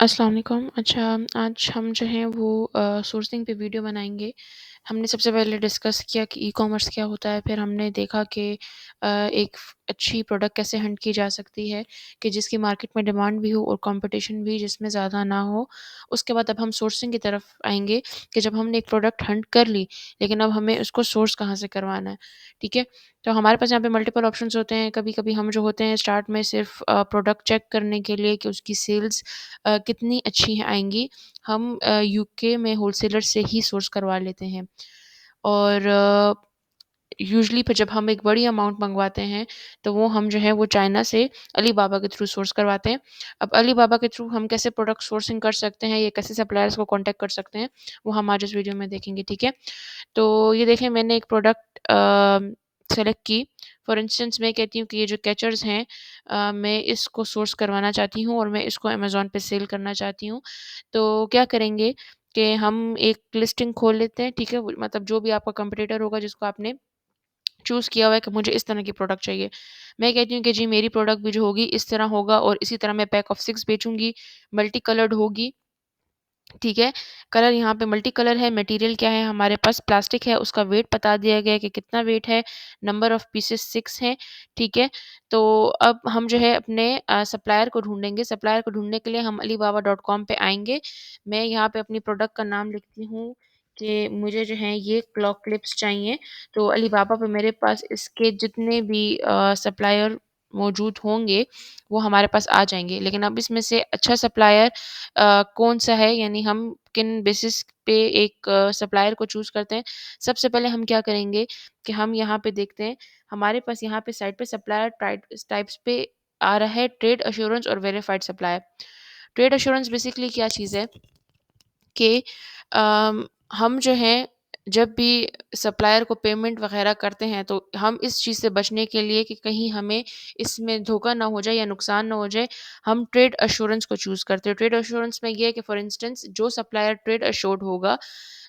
अस्सलाम वालेकुम। अच्छा, आज हम जो हैं वो सोर्सिंग पे वीडियो बनाएँगे। हमने सबसे पहले डिस्कस किया कि ई-कॉमर्स क्या होता है, फिर हमने देखा कि एक अच्छी प्रोडक्ट कैसे हंट की जा सकती है कि जिसकी मार्केट में डिमांड भी हो और कॉम्पिटिशन भी जिसमें ज़्यादा ना हो। उसके बाद अब हम सोर्सिंग की तरफ आएँगे कि जब हमने एक प्रोडक्ट हंट कर ली, लेकिन अब हमें उसको सोर्स कहाँ से करवाना है, ठीक है? तो हमारे पास यहाँ पे मल्टीपल ऑप्शंस होते हैं। कभी-कभी हम जो होते हैं स्टार्ट में सिर्फ़ प्रोडक्ट चेक करने के लिए कि उसकी सेल्स कितनी अच्छी हैं आएँगी, हम यूके में होलसेलर से ही सोर्स करवा लेते हैं। और यूजुअली फिर जब हम एक बड़ी अमाउंट मँगवाते हैं, तो वो हम जो है वो चाइना से अलीबाबा के थ्रू सोर्स करवाते हैं। अब अलीबाबा के थ्रू हम कैसे प्रोडक्ट सोर्सिंग कर सकते हैं, या कैसे सप्लायर्स को कॉन्टैक्ट कर सकते हैं, वो हम आज इस वीडियो में देखेंगे, ठीक है? तो ये देखें, मैंने एक प्रोडक्ट सेलेक्ट की। फॉर इंस्टेंस मैं कहती हूँ कि ये जो कैचर्स हैं, मैं इसको सोर्स करवाना चाहती हूँ और मैं इसको अमेज़न पे सेल करना चाहती हूँ। तो क्या करेंगे कि हम एक लिस्टिंग खोल लेते हैं, ठीक है? वो मतलब जो भी आपका कॉम्पिटिटर होगा जिसको आपने चूज़ किया हुआ है कि मुझे इस तरह की प्रोडक्ट चाहिए। मैं कहती हूँ कि जी मेरी प्रोडक्ट भी जो होगी इस तरह होगा और इसी तरह मैं पैक ऑफ 6 बेचूँगी, मल्टी कलर्ड होगी। ठीक है, कलर यहाँ पे मल्टी कलर है, मटेरियल क्या है हमारे पास प्लास्टिक है, उसका वेट बता दिया गया है कि कितना वेट है, नंबर ऑफ पीसेस 6 हैं, ठीक है। तो अब हम जो है अपने सप्लायर को ढूँढेंगे, सप्लायर को ढूँढने के लिए हम alibaba.com पे आएँगे। मैं यहाँ पे अपनी प्रोडक्ट का नाम लिखती हूँ कि मुझे जो है ये क्लॉक क्लिप्स चाहिए, तो अलीबाबा पे मेरे पास इसके जितने भी सप्लायर मौजूद होंगे, वो हमारे पास आ जाएँगे। लेकिन अब इसमें से अच्छा सप्लायर कौन-सा है, यानी हम किन बेसिस पे एक सप्लायर को चूज़ करते हैं। सबसे पहले हम क्या करेंगे कि हम यहाँ पे देखते हैं, हमारे पास यहाँ पे साइड पे सप्लायर टाइप्स पे आ रहा है ट्रेड एश्योरेंस और verified supplier. Trade assurance basically क्या चीज़ है कि हम जो हैं जब भी सप्लायर को पेमेंट वग़ैरह करते हैं, तो हम इस चीज़ से बचने के लिए कि कहीं हमें इसमें धोखा ना हो जाए या नुकसान ना हो जाए, हम ट्रेड एश्योरेंस को चूज़ करते हैं। ट्रेड एश्योरेंस में ये है कि फॉर इंस्टेंस जो सप्लायर ट्रेड एश्योर्ड होगा,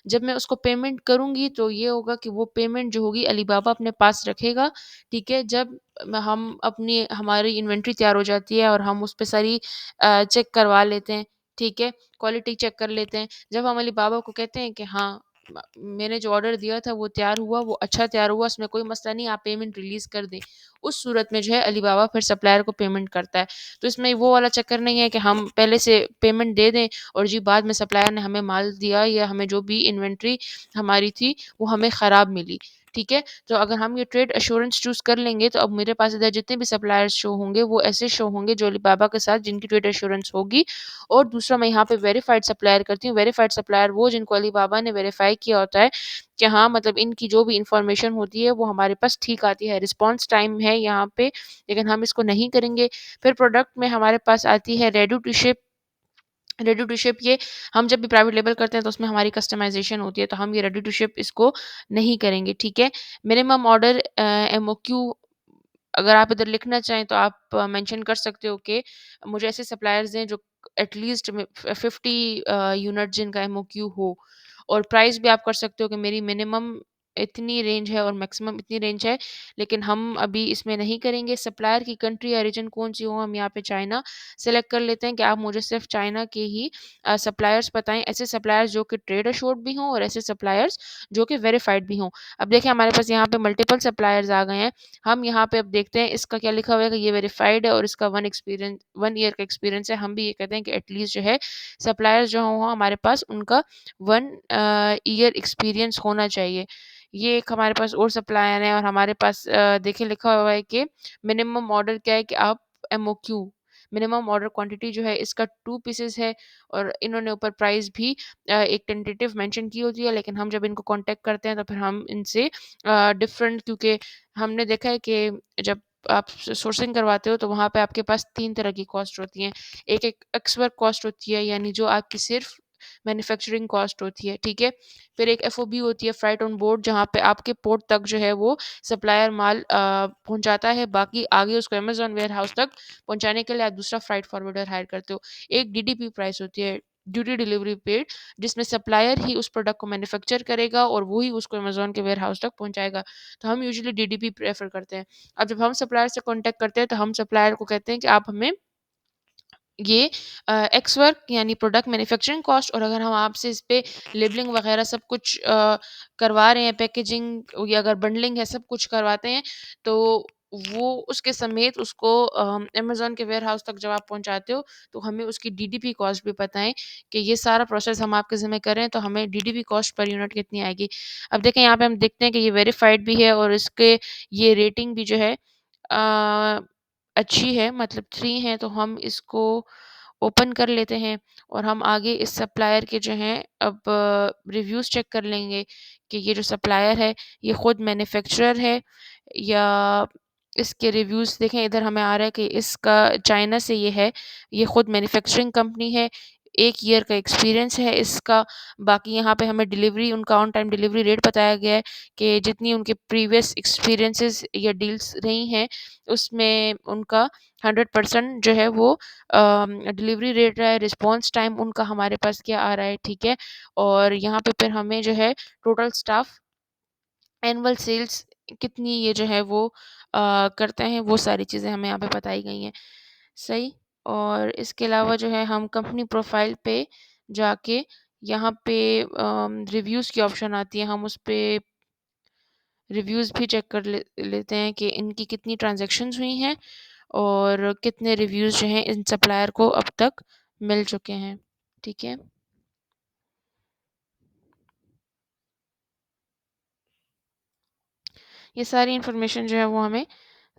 जब मैं उसको पेमेंट करूँगी तो ये होगा कि वो पेमेंट जो होगी अलीबाबा अपने पास रखेगा, ठीक है? जब हम अपनी हमारी इन्वेंटरी तैयार हो जाती है और हम उस पे सारी चेक करवा लेते हैं, ठीक है? क्वालिटी चेक कर लेते हैं। जब हम अलीबाबा को कहते हैं कि हाँ, मैंने जो ऑर्डर दिया था वो तैयार हुआ, वो अच्छा तैयार हुआ, उसमें कोई मसला नहीं, आप पेमेंट रिलीज़ कर दें। उस सूरत में जो है अलीबाबा फिर सप्लायर को पेमेंट करता है। तो इसमें वो वाला चक्कर नहीं है कि हम पहले से पेमेंट दे दें और जी बाद में सप्लायर ने हमें माल दिया या हमें जो भी इन्वेंटरी हमारी थी वो हमें ख़राब मिली। ठीक है? तो अगर हम ये ट्रेड एश्योरेंस चूज़ कर लेंगे, तो अब मेरे पास इधर जितने भी सप्लायर्स शो होंगे वो ऐसे शो होंगे जो अलीबाबा के साथ जिनकी ट्रेड एश्योरेंस होगी। और दूसरा मैं यहाँ पे वेरिफाइड सप्लायर करती हूँ। वेरिफाइड सप्लायर वो जिनको अलीबाबा ने वेरीफ़ाई किया होता है कि हाँ, मतलब इनकी जो भी इन्फॉर्मेशन होती है वो हमारे पास ठीक आती है। रिस्पॉन्स टाइम है यहाँ पे, लेकिन हम इसको नहीं करेंगे। फिर प्रोडक्ट में हमारे पास आती है ready to ship. Ready to ship ये हम जब भी प्राइवेट लेबल करते हैं तो उसमें हमारी कस्टमाइज़ेशन होती है, तो हम ये रेडी टू शिप इसको नहीं करेंगे, ठीक है? मिनिमम ऑर्डर एमओक्यू अगर आप इधर लिखना चाहें तो आप मेंशन कर सकते हो कि मुझे ऐसे सप्लायर्स दें जो एटलीस्ट 50 यूनिट जिनका एमओक्यू हो। और प्राइस भी आप कर सकते हो कि मेरी मिनिमम इतनी रेंज है और मैक्सिमम इतनी रेंज है, लेकिन हम अभी इसमें नहीं करेंगे। सप्लायर की कंट्री या रीजन कौन-सी हो, हम यहाँ पे चाइना सेलेक्ट कर लेते हैं कि आप मुझे सिर्फ़ चाइना के ही सप्लायर्स बताएँ, ऐसे सप्लायर्स जो कि ट्रेड एश्योर्ड भी हों और ऐसे सप्लायर्स जो कि वेरिफाइड भी हों। अब देखिए हमारे पास यहाँ पे मल्टीपल सप्लायर्स आ गए हैं। हम यहाँ पे अब देखते हैं इसका क्या लिखा हुआ है कि ये वेरिफाइड है और इसका 1 ईयर का एक्सपीरियंस है। हम भी ये कहते हैं कि एटलीस्ट जो है सप्लायर्स जो हों हमारे पास उनका 1 ईयर एक्सपीरियंस होना चाहिए। ये एक हमारे पास और सप्लायर है और हमारे पास देखिए लिखा हुआ है कि मिनिमम ऑर्डर क्या है कि आप एमओक्यू मिनिमम ऑर्डर क्वांटिटी जो है इसका 2 पीसेस है। और इन्होंने ऊपर प्राइस भी एक टेंटेटिव मेंशन की होती है, लेकिन हम जब इनको कॉन्टैक्ट करते हैं तो फिर हम इनसे डिफरेंट, क्योंकि हमने देखा है कि जब आप सोर्सिंग करवाते हो तो वहाँ पे आपके पास 3 तरह की कॉस्ट होती हैं। एक एक्स वर्क कॉस्ट होती है, यानी जो आपकी सिर्फ़ मैन्युफैक्चरिंग कॉस्ट होती है, ठीक है? फिर एक एफओबी होती है, फ्राइट ऑन बोर्ड, जहाँ पे आपके पोर्ट तक जो है वो सप्लायर माल पहुँचाता है, बाकी आगे उसको अमेज़न वेयरहाउस तक पहुँचाने के लिए आप दूसरा फ्राइट फॉरवर्डर हायर करते हो। एक डीडीपी प्राइस होती है, ड्यूटी डिलीवरी पेड, जिसमें सप्लायर ही उस प्रोडक्ट को मैन्युफैक्चर करेगा और वो ही उसको अमेज़न के वेयरहाउस तक पहुँचाएगा। तो हम यूजुअली डीडीपी प्रेफ़र करते हैं। अब जब हम सप्लायर से कॉन्टैक्ट करते हैं तो हम सप्लायर को कहते हैं कि आप हमें ये एक्स वर्क यानी प्रोडक्ट मैन्युफैक्चरिंग कॉस्ट, और अगर हम आपसे इस पे लेबलिंग वगैरह सब कुछ करवा रहे हैं, पैकेजिंग या अगर बंडलिंग है, सब कुछ करवाते हैं, तो वो उसके समेत उसको अमेज़न के वेयरहाउस तक जब आप पहुँचाते हो, तो हमें उसकी डीडीपी कॉस्ट भी बताएँ कि ये सारा प्रोसेस हम आपके ज़िम्मे कर रहे हैं, तो हमें डीडीपी कॉस्ट पर यूनिट कितनी आएगी। अब देखें यहाँ पे हम देखते हैं कि ये वेरिफाइड भी है और इसके ये रेटिंग भी जो है अ, अच्छी है, मतलब 3 है, तो हम इसको ओपन कर लेते हैं और हम आगे इस सप्लायर के जो हैं अब रिव्यूज़ चेक कर लेंगे कि ये जो सप्लायर है, ये खुद मैन्युफैक्चरर है या इसके रिव्यूज़ देखें, इधर हमें आ रहा है कि इसका चाइना से ये है, ये खुद मैन्युफैक्चरिंग कंपनी है, 1 ईयर का एक्सपीरियंस है इसका। बाकी यहाँ पे हमें डिलीवरी, उनका ऑन टाइम डिलीवरी रेट बताया गया है कि जितनी उनके प्रीवियस एक्सपीरियंसेस या डील्स रही हैं, उसमें उनका 100% जो है वो डिलीवरी रेट रहा है, रिस्पॉन्स टाइम उनका हमारे पास क्या आ रहा है, ठीक है? और यहाँ पे फिर हमें जो है टोटल स्टाफ, एनुअल सेल्स कितनी ये जो है वो करते हैं, वो सारी चीज़ें हमें यहाँ पे बताई गई हैं। सही? और इसके अलावा जो है हम कंपनी प्रोफ़ाइल पे जाके यहाँ पे रिव्यूज़ की ऑप्शन आती है, हम उस पे रिव्यूज़ भी चेक कर लेते हैं कि इनकी कितनी ट्रांज़ैक्शंस हुई हैं और कितने रिव्यूज़ जो हैं इन सप्लायर को अब तक मिल चुके हैं। ठीक है? ये सारी इन्फॉर्मेशन जो है वो हमें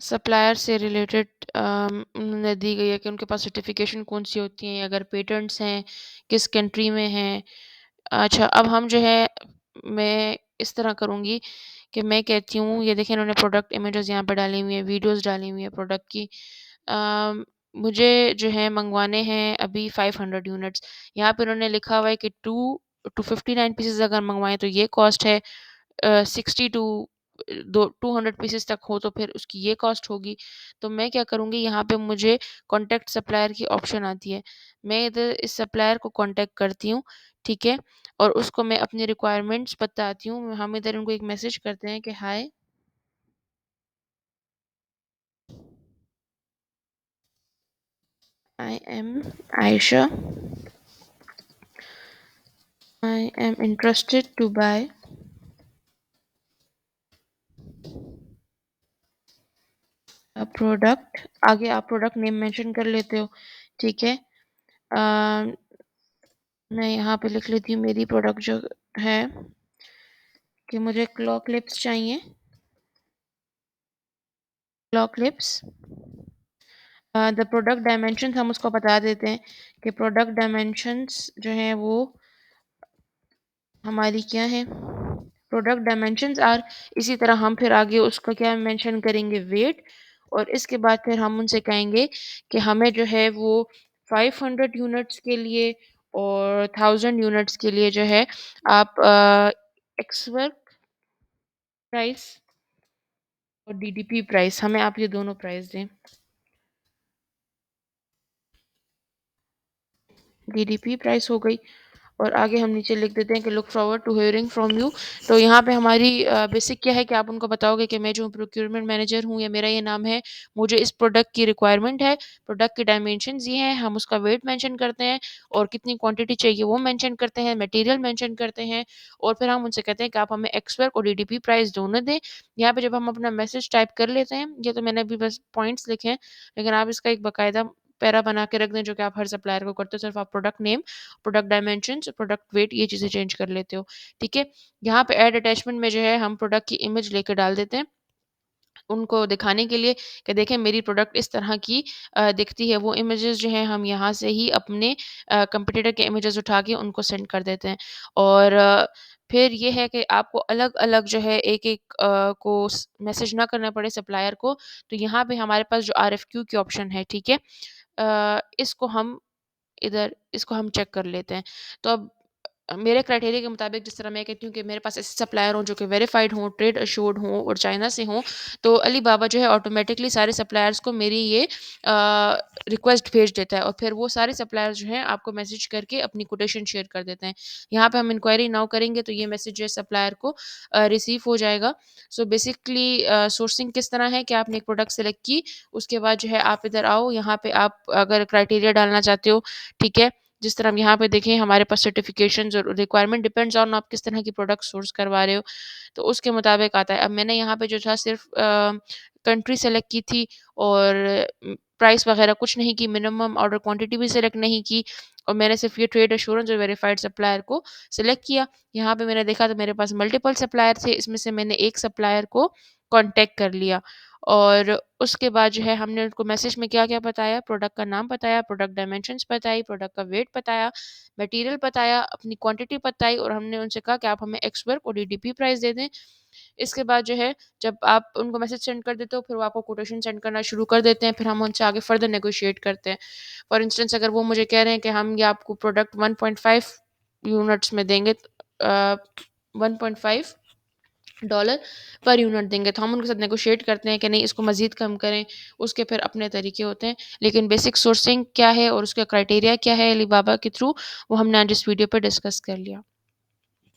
सप्लायर से रिलेटेड उन्होंने दी गई है कि उनके पास सर्टिफ़िकेशन कौन-सी होती हैं, अगर पेटेंट्स हैं, किस कंट्री में हैं। अच्छा, अब हम जो है मैं इस तरह करूँगी कि मैं कहती हूँ, ये देखिए इन्होंने प्रोडक्ट इमेजेस यहाँ पे डाली हुई हैं, वीडियोज़ डाली हुई हैं प्रोडक्ट की। मुझे जो है मँगवाने हैं अभी 500 यूनिट्स। यहाँ पे उन्होंने लिखा हुआ है कि 2 टू 59 पीसेज़ अगर मँगवाएँ तो ये कॉस्ट है। 60 टू 200 पीसेस तक हो तो फिर उसकी ये कॉस्ट होगी। तो मैं क्या करूँगी, यहाँ पे मुझे कॉन्टैक्ट सप्लायर की ऑप्शन आती है। मैं इधर इस सप्लायर को कॉन्टैक्ट करती हूँ, ठीक है? और उसको मैं अपनी रिक्वायरमेंट्स बताती हूँ। हम इधर उनको एक मैसेज करते हैं कि hi, I am Ayesha, I am interested to buy a product. आगे आप प्रोडक्ट नेम मेंशन कर लेते हो, ठीक है? अ, मैं यहाँ पे लिख लेती हूँ मेरी प्रोडक्ट जो है कि मुझे क्लॉ क्लिप्स चाहिए, claw clips. The product dimensions हम उसको बता देते हैं कि प्रोडक्ट डायमेंशंस जो हैं वो हमारी क्या है, प्रोडक्ट डायमेंशंस आर, इसी तरह हम फिर आगे उसका क्या मेंशन करेंगे, वेट। और इसके बाद फिर हम उनसे कहेंगे कि हमें जो है वो 500 यूनिट्स के लिए और 1000 यूनिट्स के लिए जो है आप एक्स वर्क प्राइस और डीडीपी प्राइस, हमें आप ये दोनों प्राइस दें। डीडीपी प्राइस हो गई और आगे हम नीचे लिख देते हैं कि look forward to hearing from you. तो यहाँ पे हमारी बेसिक क्या है कि आप उनको बताओगे कि मैं जो प्रोक्योरमेंट मैनेजर हूँ या मेरा ये नाम है, मुझे इस प्रोडक्ट की रिक्वायरमेंट है, प्रोडक्ट की डायमेंशंस ये हैं, हम उसका वेट मेंशन करते हैं और कितनी क्वांटिटी चाहिए वो मेंशन करते हैं, मटेरियल मेंशन करते हैं और फिर हम उनसे कहते हैं कि आप हमें एक्सवर्क और डीडीपी प्राइस दोनों दें। यहाँ पे जब हम अपना मैसेज टाइप कर लेते हैं, ये तो मैंने अभी बस पॉइंट्स लिखे हैं, लेकिन आप इसका एक बाकायदा पैरा बना के रख दें जो कि आप हर सप्लायर को करते हो, सिर्फ आप product name, product dimensions, product weight, ये चीज़ें चेंज कर लेते हो, ठीक है? यहाँ पे ऐड अटैचमेंट में जो है हम प्रोडक्ट की इमेज लेके डाल देते हैं, उनको दिखाने के लिए कि देखें मेरी प्रोडक्ट इस तरह की दिखती है। वो इमेजेस जो हैं हम यहाँ से ही अपने कंपटीटर के इमेजेस उठा के उनको सेंड कर देते हैं। और फिर ये है कि आपको अलग-अलग जो है एक-एक को स मैसेज ना करना पड़े सप्लायर को, तो यहाँ पे हमारे पास जो आरएफक्यू की ऑप्शन है, ठीक है? इसको हम चेक कर लेते हैं। तो अब मेरे क्राइटेरिया के मुताबिक जिस तरह मैं कहती हूँ कि मेरे पास ऐसे सप्लायर हों जो कि वेरिफाइड हों, ट्रेड अश्योर्ड हों और चाइना से हों, तो अलीबाबा जो है ऑटोमेटिकली सारे सप्लायर्स को मेरी ये रिक्वेस्ट भेज देता है और फिर वो सारे सप्लायर्स जो हैं आपको मैसेज करके अपनी कोटेशन शेयर कर देते हैं। यहाँ पे हम इंक्वायरी नाउ करेंगे तो ये मैसेज जो है सप्लायर को रिसीव हो जाएगा। सो बेसिकली सोर्सिंग किस तरह है कि आपने एक प्रोडक्ट सेलेक्ट की, उसके बाद जो है आप इधर आओ, यहाँ पे आप अगर क्राइटेरिया डालना चाहते हो, ठीक है? जिस तरह हम यहाँ पे देखें हमारे पास सर्टिफिकेशंस और रिक्वायरमेंट डिपेंड्स ऑन आप किस तरह की प्रोडक्ट सोर्स करवा रहे हो, तो उसके मुताबिक आता है। अब मैंने यहाँ पे जो था सिर्फ कंट्री सेलेक्ट की थी और प्राइस वगैरह कुछ नहीं की, मिनिमम ऑर्डर क्वांटिटी भी सिलेक्ट नहीं की और मैंने सिर्फ ये ट्रेड एश्योरेंस और वेरीफाइड सप्लायर को सिलेक्ट किया। यहाँ पे मैंने देखा तो मेरे पास मल्टीपल सप्लायर थे, इसमें से मैंने एक सप्लायर को कॉन्टैक्ट कर लिया और उसके बाद जो है हमने उनको मैसेज में क्या-क्या बताया, प्रोडक्ट का नाम बताया, प्रोडक्ट डायमेंशंस बताई, प्रोडक्ट का वेट बताया, मटेरियल बताया, अपनी क्वांटिटी बताई और हमने उनसे कहा कि आप हमें एक्स वर्क और डीडीपी प्राइस दे दें। इसके बाद जो है जब आप उनको मैसेज सेंड कर देते हो फिर वो आपको कोटेशन सेंड करना शुरू कर देते हैं, फिर हम उनसे आगे फर्दर नेगोशिएट करते हैं। फॉर इंस्टेंस अगर वो मुझे कह रहे हैं कि हम ये आपको प्रोडक्ट 1.5 यूनिट्स में देंगे, 1.5 डॉलर पर यूनिट देंगे, तो हम उनके साथ नेगोशिएट करते हैं कि नहीं इसको मज़ीद कम करें, उसके फिर अपने तरीके होते हैं। लेकिन बेसिक सोर्सिंग क्या है और उसका क्राइटेरिया क्या है अलीबाबा के थ्रू, वो हमने आज इस वीडियो पे डिस्कस कर लिया।